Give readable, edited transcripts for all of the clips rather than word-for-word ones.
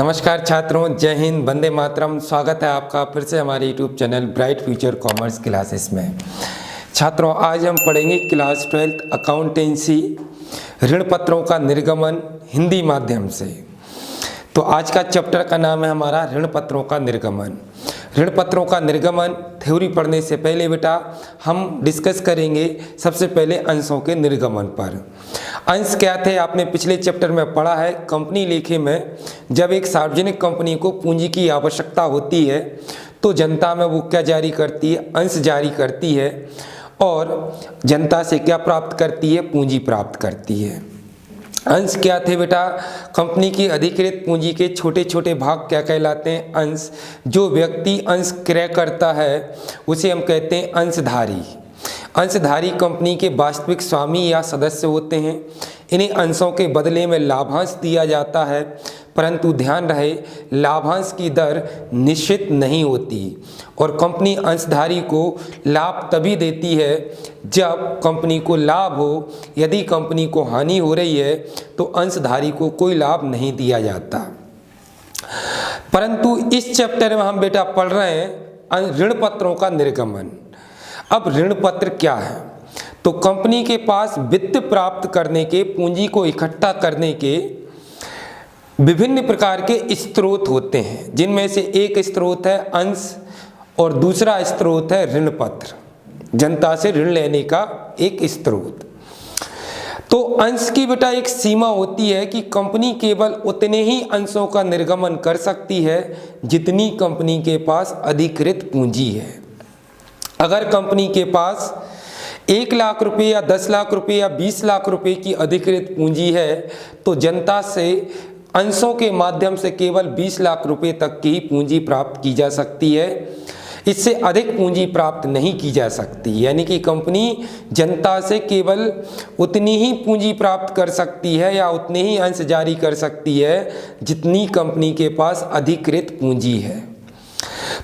नमस्कार छात्रों, जय हिंद, वंदे मातरम। स्वागत है आपका फिर से हमारे YouTube channel bright future commerce classes में। छात्रों, आज हम पढ़ेंगे क्लास 12 अकाउंटेंसी ऋण पत्रों का निर्गमन हिंदी माध्यम से। तो आज का चैप्टर का नाम है हमारा ऋण पत्रों का निर्गमन। ऋण पत्रों का निर्गमन थ्योरी पढ़ने से पहले बेटा हम डिस्कस करेंगे सबसे पहले अंशों के निर्गमन पर। अंश क्या थे आपने पिछले चैप्टर में पढ़ा है। कंपनी लेखे में जब एक सार्वजनिक कंपनी को पूंजी की आवश्यकता होती है तो जनता में वो क्या जारी करती है, अंश जारी करती है और जनता से क्या प्राप्त करती है, पूंजी प्राप्त करती है। अंश क्या थे बेटा, कंपनी की अधिकृत पूंजी के छोटे छोटे भाग क्या कहलाते हैं, अंश। जो व्यक्ति अंश क्रय करता है उसे हम कहते हैं अंशधारी। अंशधारी कंपनी के वास्तविक स्वामी या सदस्य होते हैं। इन्हें अंशों के बदले में लाभांश दिया जाता है, परंतु ध्यान रहे लाभांश की दर निश्चित नहीं होती और कंपनी अंशधारी को लाभ तभी देती है जब कंपनी को लाभ हो। यदि कंपनी को हानि हो रही है तो अंशधारी को कोई लाभ नहीं दिया जाता। परंतु इस चैप्टर में हम बेटा पढ़ रहे हैं ऋण पत्रों का निर्गमन। अब ऋण पत्र क्या है, तो कंपनी के पास वित्त प्राप्त करने के, पूंजी को इकट्ठा करने के विभिन्न प्रकार के स्रोत होते हैं, जिनमें से एक स्रोत है अंश और दूसरा स्रोत है ऋण पत्र, जनता से ऋण लेने का एक स्रोत। तो अंश की बेटा एक सीमा होती है कि कंपनी केवल उतने ही अंशों का निर्गमन कर सकती है जितनी कंपनी के पास अधिकृत पूंजी है। अगर कंपनी के पास 1 लाख रुपए या 10 लाख रुपए या 20 लाख रुपए की अधिकृत पूंजी है तो जनता से अंशों के माध्यम से केवल 20 लाख रुपए तक की पूंजी प्राप्त की जा सकती है। इससे अधिक पूंजी प्राप्त नहीं की जा सकती। यानी कि कंपनी जनता से केवल उतनी ही पूंजी प्राप्त कर सकती है या उतने ही अंश जारी कर सकती है जितनी कंपनी के पास अधिकृत पूंजी है।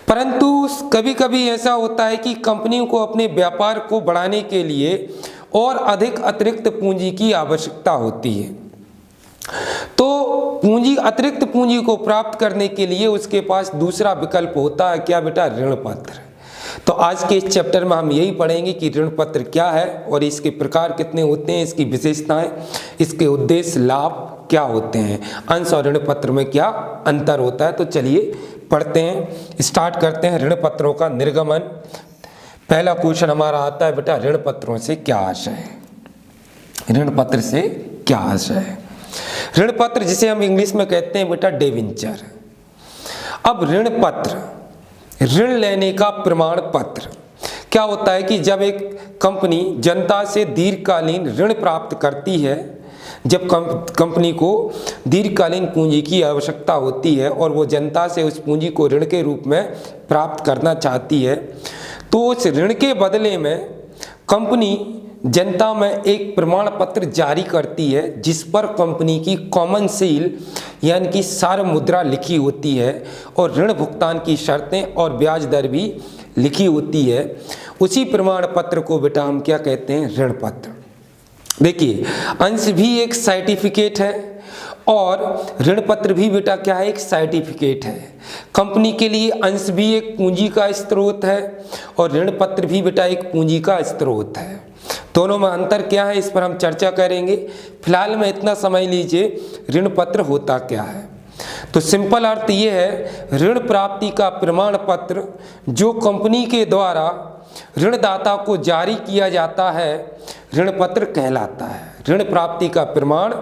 परंतु कभी कभी ऐसा होता है कि कंपनी को अपने व्यापार को बढ़ाने के लिए और अधिक अतिरिक्त पूंजी की आवश्यकता होती है। तो अतिरिक्त पूंजी को प्राप्त करने के लिए उसके पास दूसरा विकल्प होता है क्या बेटा, ऋण पत्र। तो आज के इस चैप्टर में हम यही पढ़ेंगे कि ऋण पत्र क्या है और इसके प्रकार कितने होते हैं, इसकी विशेषताएं, इसके उद्देश्य, लाभ क्या होते हैं, अंश और ऋण पत्र में क्या अंतर होता है। तो चलिए पढ़ते हैं, स्टार्ट करते हैं ऋण पत्रों का निर्गमन। पहला क्वेश्चन हमारा आता है बेटा, ऋण पत्रों से क्या आशय है। ऋण पत्र से क्या आशय है। ऋण पत्र जिसे हम इंग्लिश में कहते हैं बेटा डिवेंचर। अब ऋण पत्र, ऋण लेने का प्रमाण पत्र क्या होता है कि जब एक कंपनी जनता से दीर्घकालीन ऋण प्राप्त करती है, जब कंपनी को दीर्घकालीन पूंजी की आवश्यकता होती है और वो जनता से उस पूंजी को ऋण के रूप में प्राप्त करना चाहती है, तो उस ऋण के बदले में कंपनी जनता में एक प्रमाण पत्र जारी करती है जिस पर कंपनी की कॉमन सील यानी कि सार मुद्रा लिखी होती है और ऋण भुगतान की शर्तें और ब्याज दर भी लिखी होती है। उसी प्रमाण पत्र को बेटा हम क्या कहते हैं, ऋण पत्र। देखिए, अंश भी एक सर्टिफिकेट है और ऋण पत्र भी बेटा क्या है, एक सर्टिफिकेट है। कंपनी के लिए अंश भी एक पूंजी का स्रोत है और ऋण पत्र भी बेटा एक पूंजी का स्रोत है। दोनों में अंतर क्या है इस पर हम चर्चा करेंगे। फिलहाल में इतना समझ लीजिए ऋण पत्र होता क्या है। तो सिंपल अर्थ ये है, ऋण प्राप्ति का प्रमाण पत्र जो कंपनी के द्वारा ऋणदाता को जारी किया जाता है ऋण पत्र कहलाता है। ऋण प्राप्ति का प्रमाण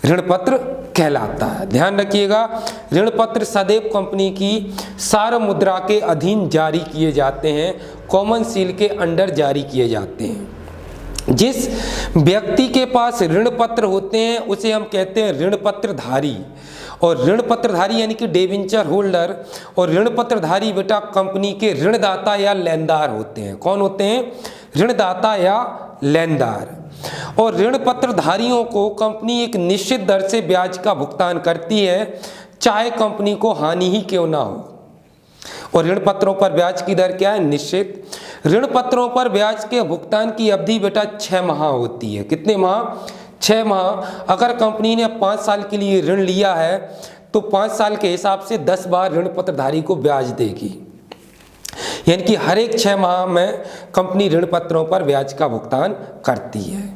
ऋण पत्र कहलाता है। ध्यान रखिएगा, ऋण पत्र सदैव कंपनी की सार मुद्रा के अधीन जारी किए जाते हैं, कॉमन सील के अंडर जारी किए जाते हैं। जिस व्यक्ति के पास ऋण पत्र होते हैं उसे हम कहते हैं ऋण पत्रधारी। और ऋण पत्रधारी यानी कि डिबेंचर होल्डर और ऋण पत्रधारी बेटा कंपनी के ऋणदाता या लेनदार होते हैं। कौन होते हैं, ऋणदाता या लेनदार। और ऋण पत्रधारियों को कंपनी एक निश्चित दर से ब्याज का भुगतान करती है, चाहे कंपनी को हानि ही क्यों ना हो। और ऋण पत्रों पर ब्याज की दर क्या है, निश्चित। ऋण पत्रों पर ब्याज के भुगतान की अवधि बेटा 6 माह होती है। कितने माह, 6 माह। अगर कंपनी ने 5 साल के लिए ऋण लिया है तो 5 साल के हिसाब से 10 बार ऋण पत्रधारी को ब्याज देगी, यानी कि हर एक 6 माह में कंपनी ऋण पत्रों पर ब्याज का भुगतान करती है।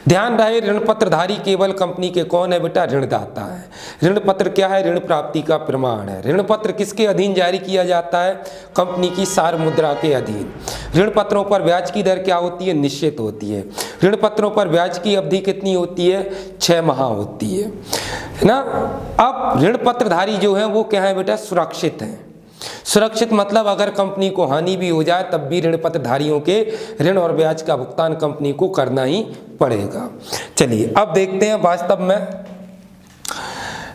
ध्यान रहे, ऋण पत्रधारी केवल कंपनी के कौन है बेटा? ऋणदाता है। ऋण पत्र क्या है? ऋण प्राप्ति का प्रमाण है। ऋण पत्र किसके अधीन जारी किया जाता है? कंपनी की सार मुद्रा के अधीन। ऋण पत्रों पर ब्याज की दर क्या होती है? निश्चित होती है। ऋण पत्रों पर ब्याज की अवधि कितनी होती है? 6 माह होती है ना। अब ऋण पत्रधारी जो है वो क्या है बेटा? सुरक्षित है। सुरक्षित मतलब अगर कंपनी को हानि भी हो जाए तब भी ऋण पत्रधारियों के ऋण और ब्याज का भुगतान कंपनी को करना ही पड़ेगा। चलिए अब देखते हैं वास्तव में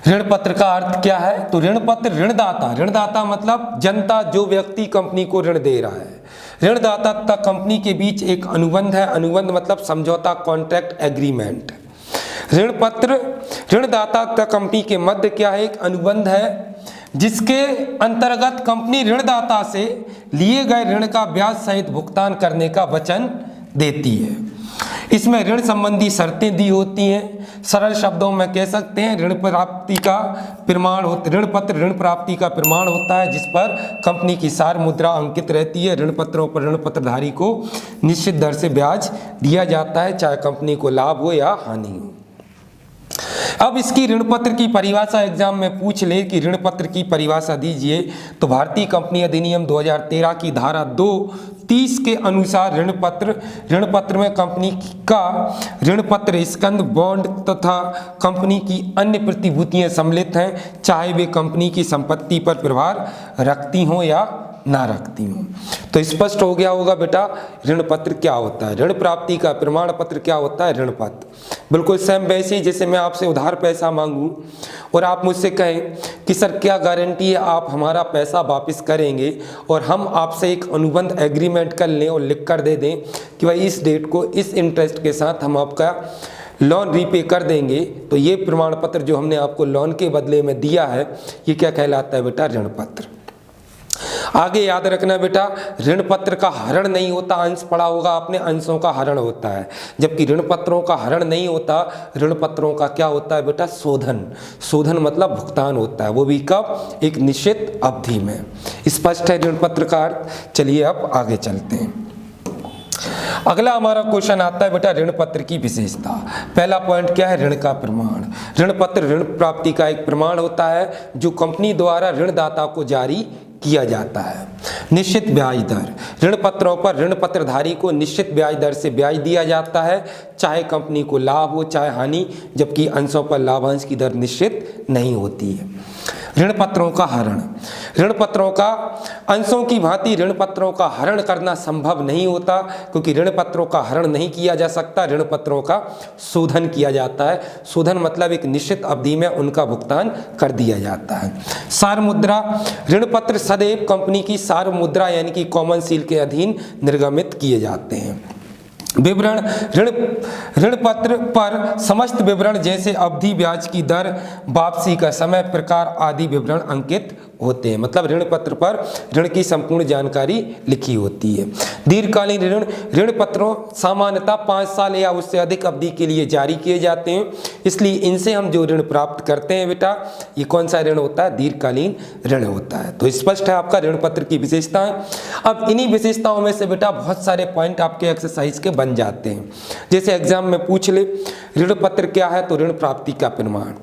ऋण पत्र का अर्थ क्या है। तो ऋण पत्र ऋणदाता, ऋणदाता मतलब जनता, जो व्यक्ति कंपनी को ऋण दे रहा है। ऋणदाता तथा कंपनी के बीच एक अनुबंध है। अनुबंध मतलब समझौता, कॉन्ट्रैक्ट, एग्रीमेंट। ऋण पत्र ऋणदाता तथा कंपनी के मध्य क्या है? एक अनुबंध है जिसके अंतर्गत कंपनी ऋणदाता से लिए गए ऋण का ब्याज सहित भुगतान करने का वचन देती है। इसमें ऋण संबंधी शर्तें दी होती हैं। सरल शब्दों में कह सकते हैं ऋण प्राप्ति का प्रमाण होता, ऋण पत्र ऋण प्राप्ति का प्रमाण होता है जिस पर कंपनी की सार मुद्रा अंकित रहती है। ऋण पत्रों पर ऋण पत्रधारी को निश्चित दर से ब्याज दिया जाता है, चाहे कंपनी को लाभ हो या हानि हो। अब इसकी ऋण पत्र की परिभाषा एग्जाम में पूछ ले कि ऋण पत्र की परिभाषा दीजिए, तो भारतीय कंपनी अधिनियम 2013 की धारा 230 के अनुसार ऋण पत्र में कंपनी का ऋण पत्र, स्कंद, बॉन्ड तथा कंपनी की अन्य प्रतिभूतियां सम्मिलित हैं, चाहे वे कंपनी की संपत्ति पर प्रभार रखती हों या ना रखती हूँ। तो स्पष्ट हो गया होगा बेटा ऋण पत्र क्या होता है। ऋण प्राप्ति का प्रमाण पत्र क्या होता है? ऋण पत्र। बिल्कुल सेम वैसे ही जैसे मैं आपसे उधार पैसा मांगूं और आप मुझसे कहें कि सर क्या गारंटी है आप हमारा पैसा वापस करेंगे, और हम आपसे एक अनुबंध एग्रीमेंट कर लें और लिख कर दे दें कि भाई इस डेट को इस इंटरेस्ट के साथ हम आपका लोन रीपे कर देंगे, तो ये प्रमाण पत्र जो हमने आपको लोन के बदले में दिया है ये क्या कहलाता है बेटा? ऋण पत्र। आगे याद रखना बेटा, ऋण पत्र का हरण नहीं होता। अंश पढ़ा होगा आपने, अंशों का हरण होता है, जबकि ऋण पत्रों का हरण नहीं होता। ऋण पत्रों का क्या होता है बेटा? शोधन। शोधन मतलब भुगतान होता है, वो भी कब? एक निश्चित अवधि में। स्पष्ट है ऋण पत्र का अर्थ। चलिए अब आगे चलते हैं। अगला हमारा क्वेश्चन आता है बेटा ऋण पत्र की विशेषता। पहला पॉइंट क्या है? ऋण का प्रमाण। ऋण पत्र ऋण प्राप्ति का एक प्रमाण होता है जो कंपनी द्वारा ऋणदाता को जारी किया जाता है। निश्चित ब्याज दर, ऋण पत्रों पर ऋण पत्रधारी को निश्चित ब्याज दर से ब्याज दिया जाता है, चाहे कंपनी को लाभ हो चाहे हानि, जबकि अंशों पर लाभांश की दर निश्चित नहीं होती है। ऋण पत्रों का हरण, ऋण पत्रों का अंशों की भांति ऋण पत्रों का हरण करना संभव नहीं होता, क्योंकि ऋण पत्रों का हरण नहीं किया जा सकता। ऋण पत्रों का शोधन किया जाता है। शोधन मतलब एक निश्चित अवधि में उनका भुगतान कर दिया जाता है। सार मुद्रा, ऋण पत्र सदैव कंपनी की सार मुद्रा यानी कि कॉमन सील के अधीन निर्गमित किए जाते हैं। विवरण, ऋण पत्र पर समस्त विवरण जैसे अवधि, ब्याज की दर, वापसी का समय, प्रकार आदि विवरण अंकित होते हैं। मतलब ऋण पत्र पर ऋण की संपूर्ण जानकारी लिखी होती है। दीर्घकालीन ऋण पत्रों सामान्यतः 5 साल या उससे अधिक अवधि के लिए जारी किए जाते हैं, इसलिए इनसे हम जो ऋण प्राप्त करते हैं बेटा, ये कौन सा ऋण होता है? दीर्घकालीन ऋण होता है। तो स्पष्ट है आपका ऋण पत्र की विशेषताएं। अब इन्हीं विशेषताओं में से बेटा बहुत सारे पॉइंट आपके एक्सरसाइज के बन जाते हैं। जैसे एग्जाम में पूछ ले ऋण पत्र क्या है, तो ऋण प्राप्ति का प्रमाण।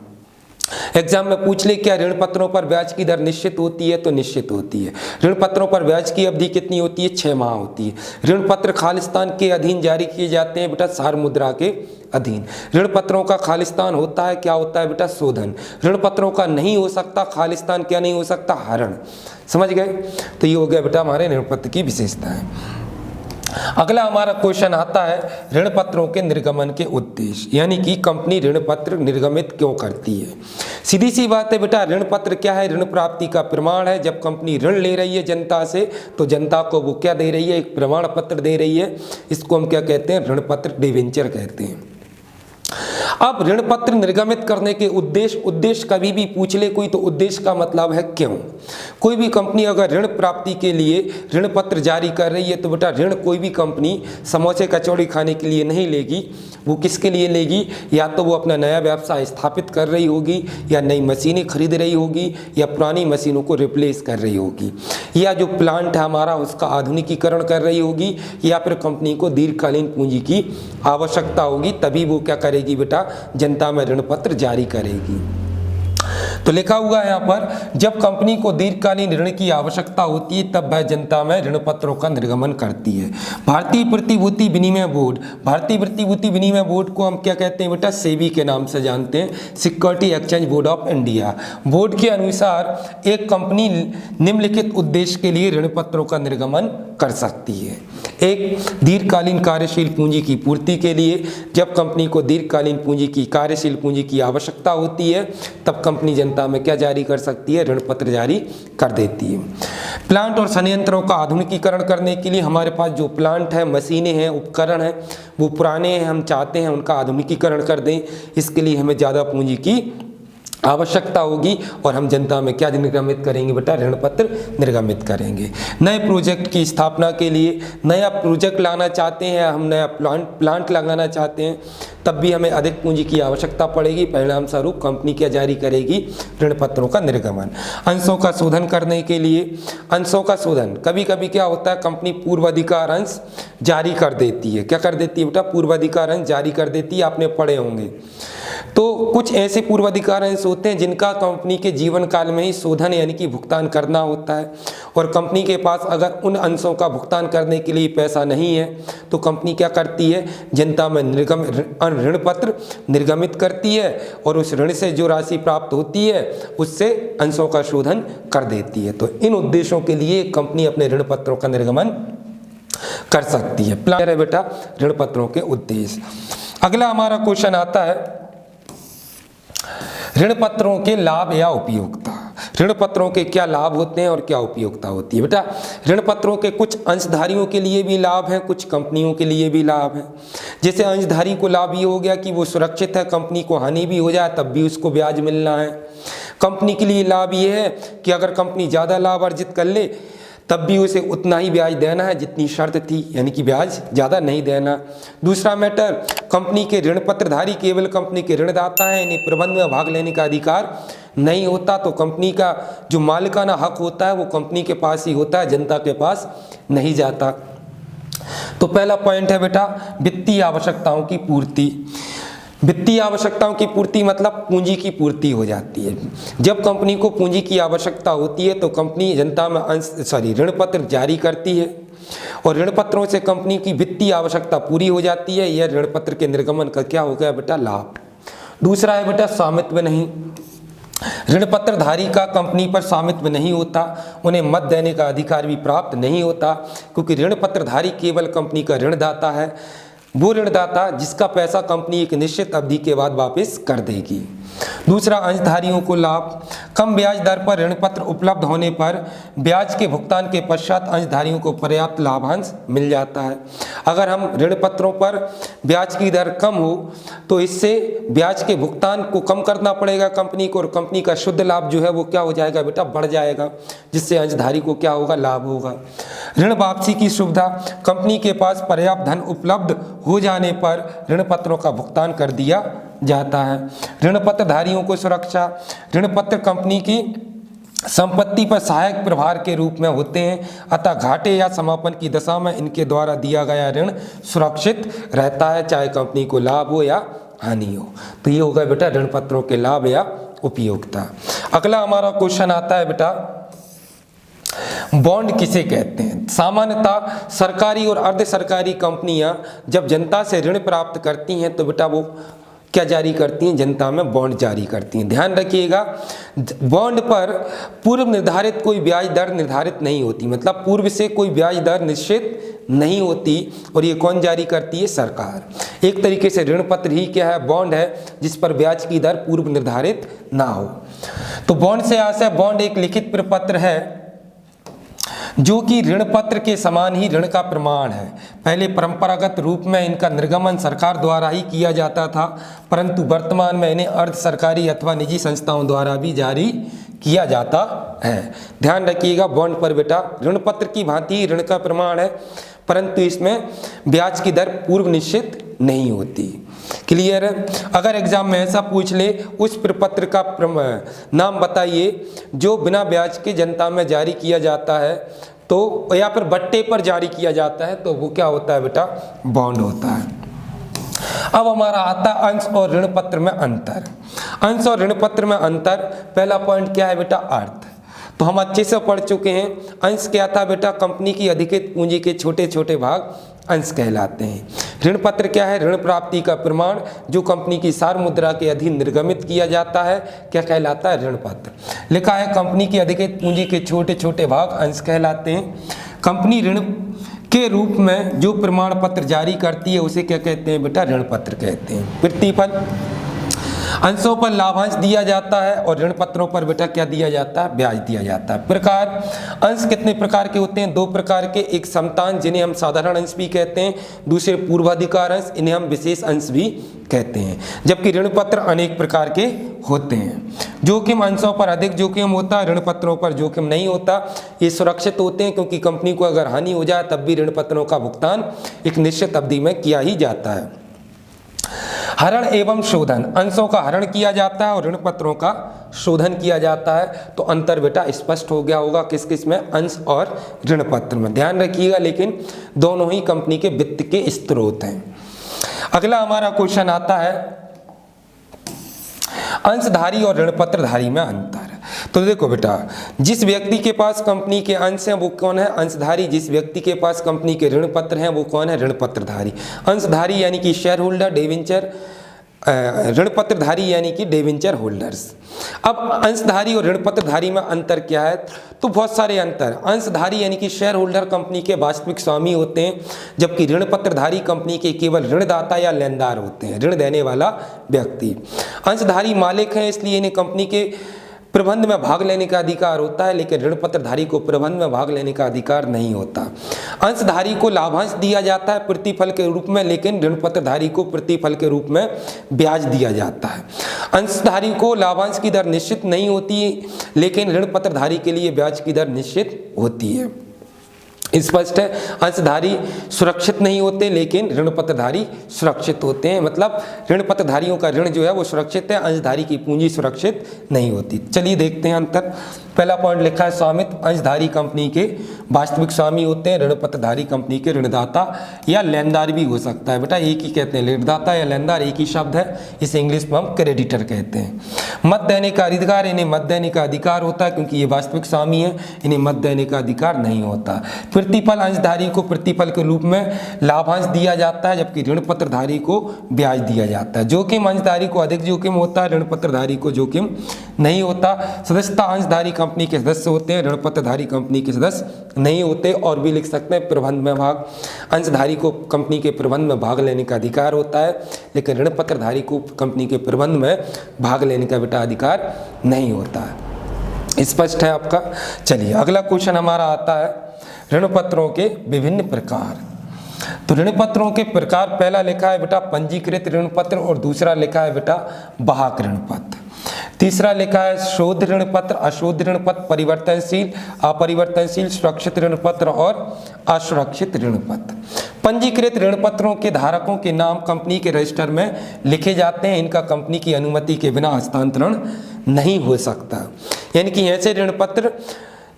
एग्जाम में पूछ ले क्या ऋण पत्रों पर ब्याज की दर निश्चित होती है, तो निश्चित होती है। ऋण पत्रों पर ब्याज की अवधि कितनी होती है? 6 माह होती है। ऋण पत्र खालिस्तान के अधीन जारी किए जाते हैं बेटा, सार मुद्रा के अधीन। ऋण पत्रों का खालिस्तान होता है, क्या होता है बेटा? शोधन। ऋण पत्रों का नहीं हो सकता खालिस्तान, क्या नहीं हो सकता? हरण। समझ गए? तो ये हो गया बेटा हमारे ऋण पत्र की विशेषताएं। अगला हमारा क्वेश्चन आता है ऋण पत्रों के निर्गमन के उद्देश्य, यानी कि कंपनी ऋण पत्र निर्गमित क्यों करती है। सीधी सी बात है बेटा, ऋण पत्र क्या है? ऋण प्राप्ति का प्रमाण है। जब कंपनी ऋण ले रही है जनता से, तो जनता को वो क्या दे रही है? एक प्रमाण पत्र दे रही है। इसको हम क्या कहते हैं? ऋण पत्र डिवेंचर कहते हैं। अब ऋण पत्र निर्गमित करने के उद्देश्य कभी भी पूछ ले कोई, तो उद्देश्य का मतलब है क्यों। कोई भी कंपनी अगर ऋण प्राप्ति के लिए ऋण पत्र जारी कर रही है तो बेटा ऋण कोई भी कंपनी समोसे कचौड़ी खाने के लिए नहीं लेगी, वो किसके लिए लेगी, या तो वो अपना नया व्यवसाय स्थापित कर रही होगी, या नई मशीनें खरीद रही होगी, या पुरानी मशीनों को रिप्लेस कर रही होगी, या जो प्लांट है हमारा उसका आधुनिकीकरण कर रही होगी, या फिर कंपनी को दीर्घकालीन पूंजी की आवश्यकता होगी, तभी वो क्या करेगी बेटा, जनता में ऋण पत्र जारी करेगी। तो लिखा हुआ है यहाँ पर, जब कंपनी को दीर्घकालीन ऋण की आवश्यकता होती है तब वह जनता में ऋण पत्रों का निर्गमन करती है। भारतीय प्रतिभूति विनिमय बोर्ड, भारतीय प्रतिभूति विनिमय बोर्ड को हम क्या कहते हैं बेटा, सेबी के नाम से जानते हैं, security exchange board of India. Board के अनुसार एक कंपनी निम्नलिखित उद्देश्य के लिए ऋण पत्रों का निर्गमन कर सकती है। एक, दीर्घकालीन कार्यशील पूंजी की पूर्ति के लिए, जब कंपनी को दीर्घकालीन पूंजी की कार्यशील पूंजी की आवश्यकता होती है तब कंपनी जनता में क्या जारी कर सकती है, ऋण पत्र जारी कर देती है। प्लांट और संयंत्रों का आधुनिकीकरण करने के लिए, हमारे पास जो प्लांट है, मशीनें हैं, उपकरण हैं, वो पुराने हैं, हम चाहते हैं उनका आधुनिकीकरण कर दें, इसके लिए हमें ज़्यादा पूंजी की आवश्यकता होगी और हम जनता में क्या निर्गमित करेंगे बेटा, ऋण पत्र निर्गमित करेंगे। नए प्रोजेक्ट की स्थापना के लिए, नया प्रोजेक्ट लाना चाहते हैं हम, नया प्लांट लगाना चाहते हैं, तब भी हमें अधिक पूंजी की आवश्यकता पड़ेगी, परिणाम स्वरूप कंपनी क्या जारी करेगी, ऋण पत्रों का निर्गमन। अंशों का शोधन करने के लिए, अंशों का शोधन, कभी कभी क्या होता है, कंपनी पूर्वाधिकार अंश जारी कर देती है। क्या कर देती है बेटा, पूर्वाधिकार अंश जारी कर देती है, आपने पढ़े होंगे। तो कुछ ऐसे पूर्वाधिकार अंश होते हैं जिनका कंपनी के जीवन काल में ही शोधन यानी कि भुगतान करना होता है, और कंपनी के पास अगर उन अंशों का भुगतान करने के लिए पैसा नहीं है तो कंपनी क्या करती है, जनता में ऋण पत्र निर्गमित करती है और उस ऋण से जो राशि प्राप्त होती है उससे अंशों का शोधन कर देती है। तो इन उद्देश्यों के लिए कंपनी अपने ऋण पत्रों का निर्गमन कर सकती है। प्लान है बेटा ऋण पत्रों के उद्देश्य। अगला हमारा क्वेश्चन आता है, ऋण पत्रों के लाभ या उपयोगिता। ऋण पत्रों के क्या लाभ होते हैं और क्या उपयोगिता होती है बेटा। ऋण पत्रों के कुछ अंशधारियों के लिए भी लाभ हैं, कुछ कंपनियों के लिए भी लाभ है। जैसे अंशधारी को लाभ ये हो गया कि वो सुरक्षित है, कंपनी को हानि भी हो जाए तब भी उसको ब्याज मिलना है। कंपनी के लिए लाभ ये है कि अगर कंपनी ज़्यादा लाभ अर्जित कर ले तब भी उसे उतना ही ब्याज देना है जितनी शर्त थी, यानी कि ब्याज ज़्यादा नहीं देना। दूसरा मैटर, कंपनी के ऋण पत्रधारी केवल कंपनी के ऋणदाता हैं, इन्हें प्रबंध में भाग लेने का अधिकार नहीं होता, तो कंपनी का जो मालिकाना हक होता है वो कंपनी के पास ही होता है, जनता के पास नहीं जाता। तो पहला पॉइंट है बेटा वित्तीय आवश्यकताओं की पूर्ति। वित्तीय आवश्यकताओं की पूर्ति मतलब पूंजी की पूर्ति हो जाती है। जब कंपनी को पूंजी की आवश्यकता होती है तो कंपनी जनता में ऋण पत्र जारी करती है और ऋण पत्रों से कंपनी की वित्तीय आवश्यकता पूरी हो जाती है। यह ऋण पत्र के निर्गमन का क्या हो गया बेटा, लाभ। दूसरा है बेटा स्वामित्व नहीं। ऋण पत्रधारी का कंपनी पर स्वामित्व नहीं होता, उन्हें मत देने का अधिकार भी प्राप्त नहीं होता, क्योंकि ऋण पत्रधारी केवल कंपनी का ऋणदाता है, वो ऋणदाता जिसका पैसा कंपनी एक निश्चित अवधि के बाद वापस कर देगी। दूसरा अंशधारियों को लाभ। कम ब्याज दर पर ऋण पत्र उपलब्ध होने पर ब्याज के भुगतान के पश्चात अंशधारियों को पर्याप्त लाभांश मिल जाता है। अगर हम ऋण पत्रों पर ब्याज की दर कम हो तो इससे ब्याज के भुगतान को कम करना पड़ेगा कंपनी को, और कंपनी का शुद्ध लाभ जो है वो क्या हो जाएगा बेटा, बढ़ जाएगा, जिससे अंशधारी को क्या होगा, लाभ होगा। ऋण वापसी की सुविधा। कंपनी के पास पर्याप्त धन उपलब्ध हो जाने पर ऋण पत्रों का भुगतान कर दिया जाता है। ऋण पत्रधारियों को सुरक्षा। ऋण पत्र कंपनी की संपत्ति पर सहायक प्रभार के रूप में होते हैं, अतः घाटे या समापन की दशा में इनके द्वारा दिया गया ऋण सुरक्षित रहता है, चाहे कंपनी को लाभ हो या हानि हो। तो ये होगा बेटा ऋण पत्रों के लाभ या उपयोगिता। अगला हमारा क्वेश्चन आता है बेटा, बॉन्ड किसे कहते हैं। सामान्यतः सरकारी और अर्ध सरकारी कंपनियां जब जनता से ऋण प्राप्त करती हैं तो बेटा वो क्या जारी करती हैं, जनता में बॉन्ड जारी करती हैं। ध्यान रखिएगा, बॉन्ड पर पूर्व निर्धारित कोई ब्याज दर निर्धारित नहीं होती, मतलब पूर्व से कोई ब्याज दर निश्चित नहीं होती, और ये कौन जारी करती है, सरकार। एक तरीके से ऋण पत्र ही क्या है, बॉन्ड है, जिस पर ब्याज की दर पूर्व निर्धारित ना हो। तो बॉन्ड से आशय, बॉन्ड एक लिखित प्रपत्र है जो कि ऋण पत्र के समान ही ऋण का प्रमाण है। पहले परंपरागत रूप में इनका निर्गमन सरकार द्वारा ही किया जाता था, परंतु वर्तमान में इन्हें अर्ध सरकारी अथवा निजी संस्थाओं द्वारा भी जारी किया जाता है। ध्यान रखिएगा, बॉन्ड पर बेटा ऋण पत्र की भांति ही ऋण का प्रमाण है, परंतु इसमें ब्याज की दर पूर्व निश्चित नहीं होती। क्लियर है? अगर एग्जाम में ऐसा पूछ ले उस प्रपत्र का नाम बताइए जो बिना ब्याज के जनता में जारी किया जाता है, तो या फिर बट्टे पर जारी किया जाता है, तो वो क्या होता है बेटा? बॉन्ड होता है। अब हमारा आता है अंश और ऋण पत्र में अंतर। अंश और ऋण पत्र में अंतर, पहला पॉइंट क्या है बेटा? अर्थ। तो हम अच्छे से पढ़ चुके हैं। अंश क्या था बेटा? कंपनी की अधिकृत पूंजी के छोटे छोटे भाग अंश कहलाते हैं। ऋण पत्र क्या है? ऋण प्राप्ति का प्रमाण जो कंपनी की सार मुद्रा के अधीन निर्गमित किया जाता है, क्या कहलाता है? ऋण पत्र। लिखा है कंपनी की अधिकृत पूंजी के छोटे छोटे भाग अंश कहलाते हैं। कंपनी ऋण के रूप में जो प्रमाण पत्र जारी करती है उसे क्या कहते हैं बेटा? ऋण पत्र कहते हैं। प्रतिफल, अंशों पर लाभांश दिया जाता है और ऋण पत्रों पर बेटा क्या दिया जाता है? ब्याज दिया जाता है। प्रकार, अंश कितने प्रकार के होते हैं? दो प्रकार के। एक समतान जिन्हें हम साधारण अंश भी कहते हैं, दूसरे पूर्वाधिकार अंश, इन्हें हम विशेष अंश भी कहते हैं। जबकि ऋण पत्र अनेक प्रकार के होते हैं। जोखिम, अंशों पर अधिक जोखिम होता है, ऋण पत्रों पर जोखिम नहीं होता। ये सुरक्षित होते हैं क्योंकि कंपनी को अगर हानि हो जाए तब भी ऋण पत्रों का भुगतान एक निश्चित अवधि में किया ही जाता है। हरण एवं शोधन, अंशों का हरण किया जाता है और ऋण पत्रों का शोधन किया जाता है। तो अंतर बेटा स्पष्ट हो गया होगा किस किस में? अंश और ऋण पत्र में। ध्यान रखिएगा, लेकिन दोनों ही कंपनी के वित्त के स्रोत हैं। अगला हमारा क्वेश्चन आता है अंशधारी और ऋण पत्रधारी में अंतर। तो देखो बेटा, जिस व्यक्ति के पास कंपनी के अंश हैं वो कौन है? अंशधारी। जिस व्यक्ति के पास कंपनी के ऋण पत्र हैं वो कौन है? ऋण पत्रधारी। अंशधारी यानी कि शेयर होल्डर, डिवेंचर, ऋण पत्रधारी यानी कि डिवेंचर होल्डर्स। अब अंशधारी और ऋण पत्रधारी में अंतर क्या है? तो बहुत सारे अंतर। अंशधारी यानी कि शेयर होल्डर कंपनी के वास्तविक स्वामी होते हैं, जबकि ऋण पत्रधारी कंपनी के केवल ऋणदाता या लेनदार होते हैं, ऋण देने वाला व्यक्ति। अंशधारी मालिक हैं, इसलिए इन्हें कंपनी के प्रबंध में भाग लेने का अधिकार होता है, लेकिन ऋण पत्रधारी को प्रबंध में भाग लेने का अधिकार नहीं होता। अंशधारी को लाभांश दिया जाता है प्रतिफल के रूप में, लेकिन ऋण पत्रधारी को प्रतिफल के रूप में ब्याज दिया जाता है। अंशधारी को लाभांश की दर निश्चित नहीं होती, लेकिन ऋण पत्रधारी के लिए ब्याज की दर निश्चित होती है। स्पष्ट है? अंशधारी सुरक्षित नहीं होते, लेकिन ऋण पत्रधारी सुरक्षित होते हैं। मतलब ऋण पत्रधारियों का ऋण जो है वो सुरक्षित है, अंशधारी की पूंजी सुरक्षित नहीं होती। चलिए देखते हैं अंतर। पहला पॉइंट लिखा है स्वामित्व। अंशधारी कंपनी के वास्तविक स्वामी होते हैं, ऋण पत्रधारी कंपनी के ऋणदाता या लेनदार भी हो सकता है बेटा, एक ही कहते हैं, ऋणदाता या लेनदार एक ही शब्द है। इसे इंग्लिश में हम क्रेडिटर कहते हैं। मत देने का अधिकार, इन्हें मत देने का अधिकार होता है क्योंकि ये वास्तविक स्वामी है, इन्हें मत देने का अधिकार नहीं होता। प्रतिफल, अंशधारी को प्रतिफल के रूप में लाभांश दिया जाता है, जबकि ऋण पत्रधारी को ब्याज दिया जाता है। जोखिम, अंशधारी को अधिक जोखिम होता है, ऋण पत्रधारी को जोखिम नहीं होता। सदस्यता, अंशधारी कंपनी के सदस्य होते हैं, ऋण पत्रधारी कंपनी के सदस्य नहीं होते। और भी लिख सकते हैं प्रबंध में भाग, अंशधारी को कंपनी के प्रबंध में भाग लेने का अधिकार होता है, लेकिन ऋण पत्रधारी को कंपनी के प्रबंध में भाग लेने का बेटा अधिकार नहीं होता है। स्पष्ट है आपका? चलिए अगला क्वेश्चन हमारा आता है ऋण पत्रों के विभिन्न प्रकार। तो ऋण पत्रों के प्रकार, पहला लिखा है बेटा पंजीकृत ऋण पत्र और दूसरा लिखा है बेटा वाहक ऋण पत्र। तीसरा लिखा है शोध ऋण पत्र, अशोध ऋण पत्र, परिवर्तनशील, अपरिवर्तनशील, सुरक्षित ऋण पत्र और असुरक्षित ऋण पत्र। पंजीकृत ऋण पत्रों के धारकों के नाम कंपनी के रजिस्टर में लिखे जाते हैं। इनका कंपनी की अनुमति के बिना हस्तांतरण नहीं हो सकता। यानी कि ऐसे ऋण पत्र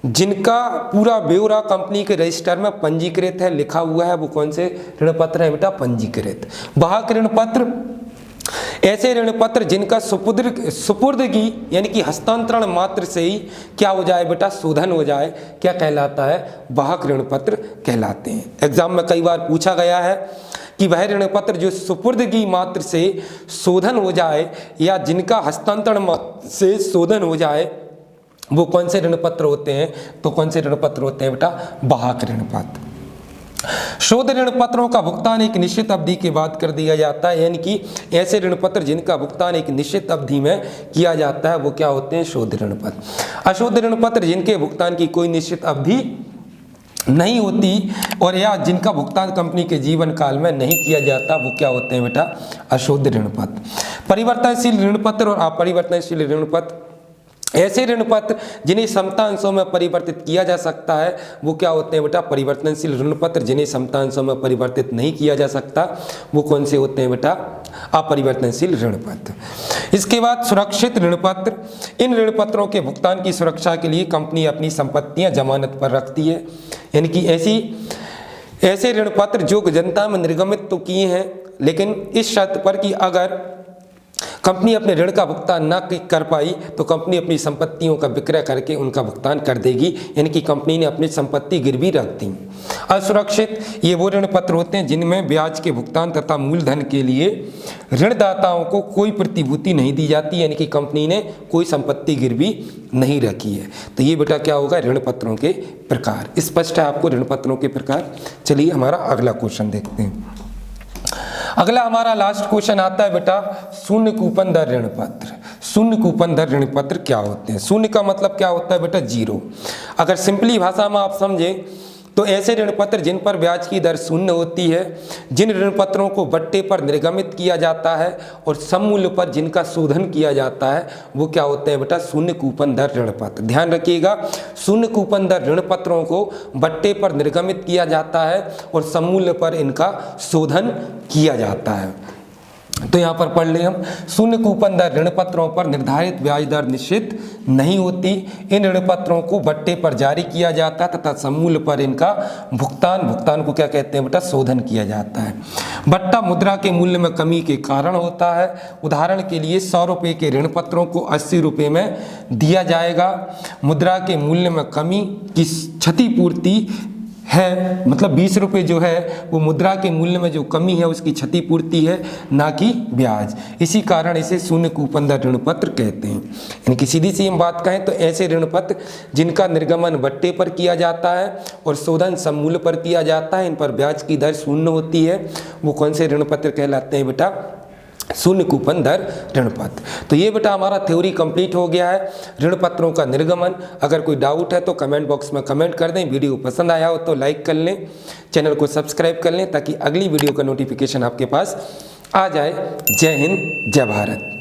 जिनका पूरा ब्यौरा कंपनी के रजिस्टर में पंजीकृत है, लिखा हुआ है, वो कौन से ऋण पत्र है बेटा? पंजीकृत। वाहक ऋण पत्र, ऐसे ऋण पत्र जिनका सुपुर्दगी यानी कि हस्तांतरण मात्र से ही क्या हो जाए बेटा? शोधन हो जाए, क्या कहलाता है? वाहक ऋण पत्र कहलाते हैं। एग्जाम में कई बार पूछा गया है कि वह ऋण पत्र जो सुपुर्दगी मात्र से शोधन हो जाए या जिनका हस्तांतरण से शोधन हो जाए वो कौन से ऋण पत्र होते हैं? तो कौन से ऋण पत्र होते हैं बेटा? वाहक ऋण पत्र। शोध ऋण पत्रों का भुगतान एक निश्चित अवधि के बाद कर दिया जाता है, यानी कि ऐसे ऋण पत्र जिनका भुगतान एक निश्चित अवधि में किया जाता है वो क्या होते हैं? शोध ऋण पत्र। अशोध ऋण पत्र जिनके भुगतान की कोई निश्चित अवधि नहीं होती और या जिनका भुगतान कंपनी के जीवन काल में नहीं किया जाता, वो क्या होते हैं बेटा, अशुद्ध ऋण पत्र। परिवर्तनशील ऋण पत्र और अपरिवर्तनशील ऋण पत्र, ऐसे ऋण पत्र जिन्हें समतांशों में परिवर्तित किया जा सकता है वो क्या होते हैं बेटा, परिवर्तनशील ऋण पत्र। जिन्हें समतांशों में परिवर्तित नहीं किया जा सकता वो कौन से होते हैं बेटा, अपरिवर्तनशील ऋण पत्र। इसके बाद सुरक्षित ऋण पत्र, इन ऋण पत्रों के भुगतान की सुरक्षा के लिए कंपनी अपनी संपत्तियां जमानत पर रखती है, यानी कि ऐसे ऋण पत्र जो जनता में निर्गमित तो किए हैं, लेकिन इस शर्त पर कि अगर कंपनी अपने ऋण का भुगतान ना कर पाई तो कंपनी अपनी संपत्तियों का विक्रय करके उनका भुगतान कर देगी, यानी कि कंपनी ने अपनी संपत्ति गिरवी रख दी। असुरक्षित, ये वो ऋण पत्र होते हैं जिनमें ब्याज के भुगतान तथा मूलधन के लिए ऋणदाताओं को कोई प्रतिभूति नहीं दी जाती, यानी कि कंपनी ने कोई संपत्ति गिरवी नहीं रखी है। तो ये बेटा क्या होगा, ऋण पत्रों के प्रकार। स्पष्ट है आपको ऋण पत्रों के प्रकार। चलिए हमारा अगला क्वेश्चन देखते हैं। अगला हमारा लास्ट क्वेश्चन आता है बेटा, शून्य कूपन दर ऋण पत्र। शून्य कूपन दर ऋण पत्र क्या होते हैं? शून्य का मतलब क्या होता है बेटा, जीरो। अगर सिंपली भाषा में आप समझें तो ऐसे ऋण पत्र जिन पर ब्याज की दर शून्य होती है, जिन ऋण पत्रों को बट्टे पर निर्गमित किया जाता है और सममूल्य पर जिनका शोधन किया जाता है वो क्या होते हैं बेटा, शून्य कूपन दर ऋण पत्र। ध्यान रखिएगा, शून्य कूपन दर ऋण पत्रों को बट्टे पर निर्गमित किया जाता है और सममूल्य पर इनका शोधन किया जाता है। तो यहाँ पर पढ़ लें हम, शून्य कूपन दर ऋण पत्रों पर निर्धारित ब्याज दर निश्चित नहीं होती। इन ऋण पत्रों को बट्टे पर जारी किया जाता है तथा सममूल्य पर इनका भुगतान को क्या कहते हैं बेटा, शोधन किया जाता है। बट्टा मुद्रा के मूल्य में कमी के कारण होता है। उदाहरण के लिए 100 रुपये के ऋण पत्रों को 80 रुपये में दिया जाएगा। मुद्रा के मूल्य में कमी की क्षतिपूर्ति है, मतलब 20 रुपये जो है वो मुद्रा के मूल्य में जो कमी है उसकी क्षतिपूर्ति है, ना कि ब्याज। इसी कारण इसे शून्य कूपन दर ऋण पत्र कहते हैं। यानी कि सीधी सी हम बात कहें तो ऐसे ऋण पत्र जिनका निर्गमन बट्टे पर किया जाता है और शोधन सममूल्य पर किया जाता है, इन पर ब्याज की दर शून्य होती है, वो कौन से ऋण पत्र कहलाते हैं बेटा, शून्य कूपन दर ऋण पत्र। तो ये बेटा हमारा थ्योरी कंप्लीट हो गया है, ऋण पत्रों का निर्गमन। अगर कोई डाउट है तो कमेंट बॉक्स में कमेंट कर दें। वीडियो पसंद आया हो तो लाइक कर लें, चैनल को सब्सक्राइब कर लें ताकि अगली वीडियो का नोटिफिकेशन आपके पास आ जाए। जय हिंद, जय भारत।